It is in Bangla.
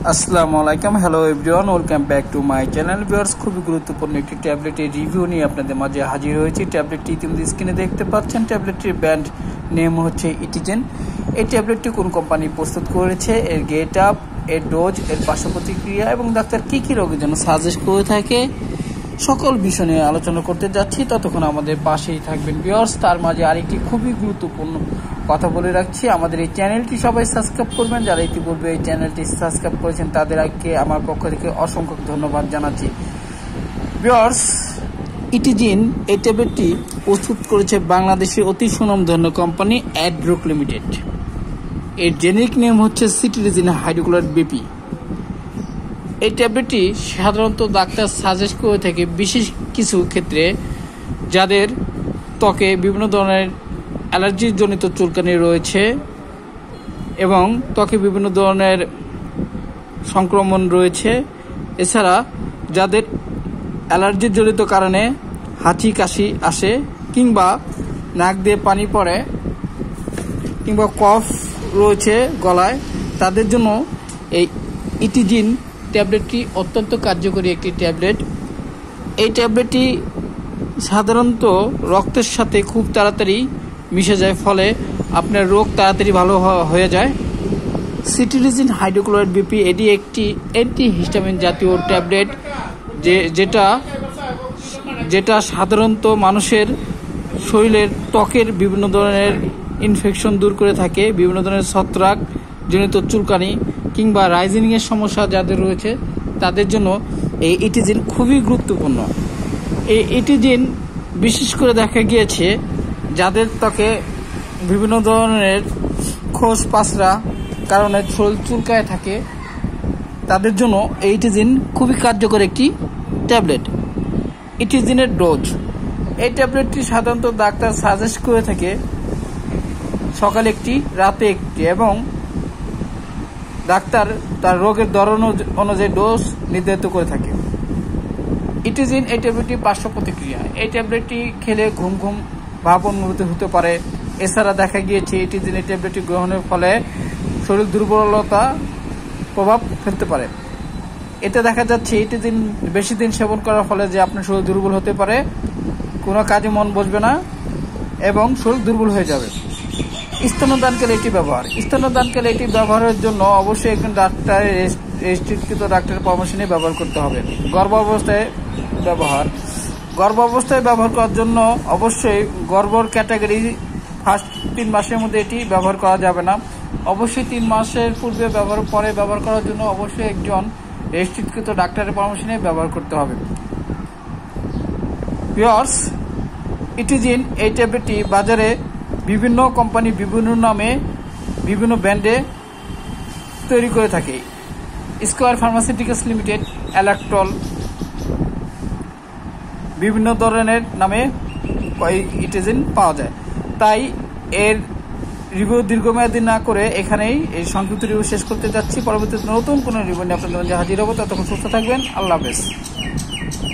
আসসালামু আলাইকুম, hello everyone, welcome back to my channel. Viewers, খুবই গুরুত্বপূর্ণ একটি ট্যাবলেটের রিভিউ নিয়ে আপনাদের মাঝে হাজির হয়েছি। ট্যাবলেটটি ইতিমধ্যে স্ক্রিনে দেখতে পাচ্ছেন। ট্যাবলেটটির ব্র্যান্ড নেম হচ্ছে ইটিজেন। এই ট্যাবলেটটি কোন কোম্পানি প্রস্তুত করেছে, এর গেট আপ, এর ডোজ, এর পার্শ্ব প্রতিক্রিয়া এবং ডাক্তার কী কী রোগের জন্য সাজেস্ট করে থাকে, সকল বিষয় নিয়ে আলোচনা করতে যাচ্ছি। ততক্ষণ আমাদের পাশেই থাকবেন ভিউয়ার্স। তার মাঝে আরেকটি খুবই গুরুত্বপূর্ণ কথা বলে রাখছি, আমাদের এই চ্যানেলটি সবাই সাবস্ক্রাইব করবেন। যারা ইতিপূর্বে এই চ্যানেলটি সাবস্ক্রাইব করেছেন তাদেরকে আমার পক্ষ থেকে অসংখ্য ধন্যবাদ জানাচ্ছি। ভিউয়ার্স, ইটিজিন এই ট্যাবলেটটি প্রস্তুত করেছে বাংলাদেশের অতি সুনামধন্য কোম্পানি অ্যাডব্রুক লিমিটেড। এর জেনেরিক নেম হচ্ছে সিটিরিজিন হাইড্রোক্লোরাইড বিপি। এই ট্যাবলেটটি সাধারণত ডাক্তার সাজেস্ট করে থাকে বিশেষ কিছু ক্ষেত্রে, যাদের ত্বকে বিভিন্ন ধরনের অ্যালার্জির জনিত চুলকানি রয়েছে এবং ত্বকে বিভিন্ন ধরনের সংক্রমণ রয়েছে। এছাড়া যাদের অ্যালার্জির জনিত কারণে হাঁচি কাশি আসে, কিংবা নাক দিয়ে পানি পড়ে, কিংবা কফ রয়েছে গলায়, তাদের জন্য এই ইটিজিন ট্যাবলেটটি অত্যন্ত কার্যকরী একটি ট্যাবলেট। এই ট্যাবলেটটি সাধারণত রক্তের সাথে খুব তাড়াতাড়ি মিশে যায়, ফলে আপনার রোগ তাড়াতাড়ি ভালো হয়ে যায়। সিটিরিজিন হাইড্রোক্লোরাইড বিপি এটি একটি অ্যান্টিহিস্টামিন জাতীয় ট্যাবলেট, যেটা সাধারণত মানুষের শরীরের ত্বকের বিভিন্ন ধরনের ইনফেকশন দূর করে থাকে। বিভিন্ন ধরনের ছত্রাক জনিত চুলকানি কিংবা রাইজিনিংয়ের সমস্যা যাদের রয়েছে তাদের জন্য এই ইটিজিন খুবই গুরুত্বপূর্ণ। এই ইটিজিন বিশেষ করে দেখা গিয়েছে যাদের ত্বকে বিভিন্ন ধরনের খোস পাঁচড়া কারণে শরীর চুলকায় থাকে, তাদের জন্য এই ইটিজিন খুবই কার্যকর একটি ট্যাবলেট। ইটিজিনের ডোজ, এই ট্যাবলেটটি সাধারণত ডাক্তার সাজেস্ট করে থাকে সকালে একটি, রাতে একটি, এবং ডাক্তার তার রোগের ধরন অনুযায়ী ডোজ নির্ধারিত করে থাকে। ইটিজিন এই ট্যাবলেটটি পার্শ্ব প্রতিক্রিয়া, এই ট্যাবলেটটি খেলে ঘুম ঘুম ভাব অনুভূতি হতে পারে। এছাড়া দেখা গিয়েছে ইটিজিন এই ট্যাবলেটটি গ্রহণের ফলে শরীর দুর্বলতা প্রভাব ফেলতে পারে। এতে দেখা যাচ্ছে ইটিজিন বেশি দিন সেবন করার ফলে যে আপনার শরীর দুর্বল হতে পারে, কোনো কাজে মন বসবে না এবং শরীর দুর্বল হয়ে যাবে। স্তন্যদানকালে এটি ব্যবহার, স্তন্যদানকালে এটি ব্যবহারের জন্য অবশ্যই একজন ডাক্তারের রেজিস্ট্রিকৃত ডাক্তারের পরামর্শ নিয়ে ব্যবহার করতে হবে। গর্ভাবস্থায় ব্যবহার করার জন্য অবশ্যই গর্ভর ক্যাটাগরি ফার্স্ট 3 মাসের মধ্যে এটি ব্যবহার করা যাবে না। অবশ্যই 3 মাসের পূর্বে পরে ব্যবহার করার জন্য অবশ্যই একজন রেজিস্ট্রিকৃত ডাক্তারের পরামর্শ নিয়ে ব্যবহার করতে হবে। ভিউয়ার্স, ইটিজিন এই ট্যাবলেটটি বাজারে বিভিন্ন কোম্পানি বিভিন্ন নামে বিভিন্ন ব্র্যান্ডে তৈরি করে থাকে। স্কয়ার ফার্মাসিউটিক্যালস লিমিটেড, ইলেকট্রল, বিভিন্ন ধরনের নামে ইটিজিন পাওয়া যায়। তাই এর রিভিউ দীর্ঘমেয়াদী না করে এখানেই এই সংক্ষিপ্ত রিভিউ শেষ করতে যাচ্ছি। পরবর্তীতে নতুন কোনো রিভিউ নিয়ে আপনাদের হাজির হবো। ততক্ষণ সুস্থ থাকবেন। আল্লাহ হাফেজ।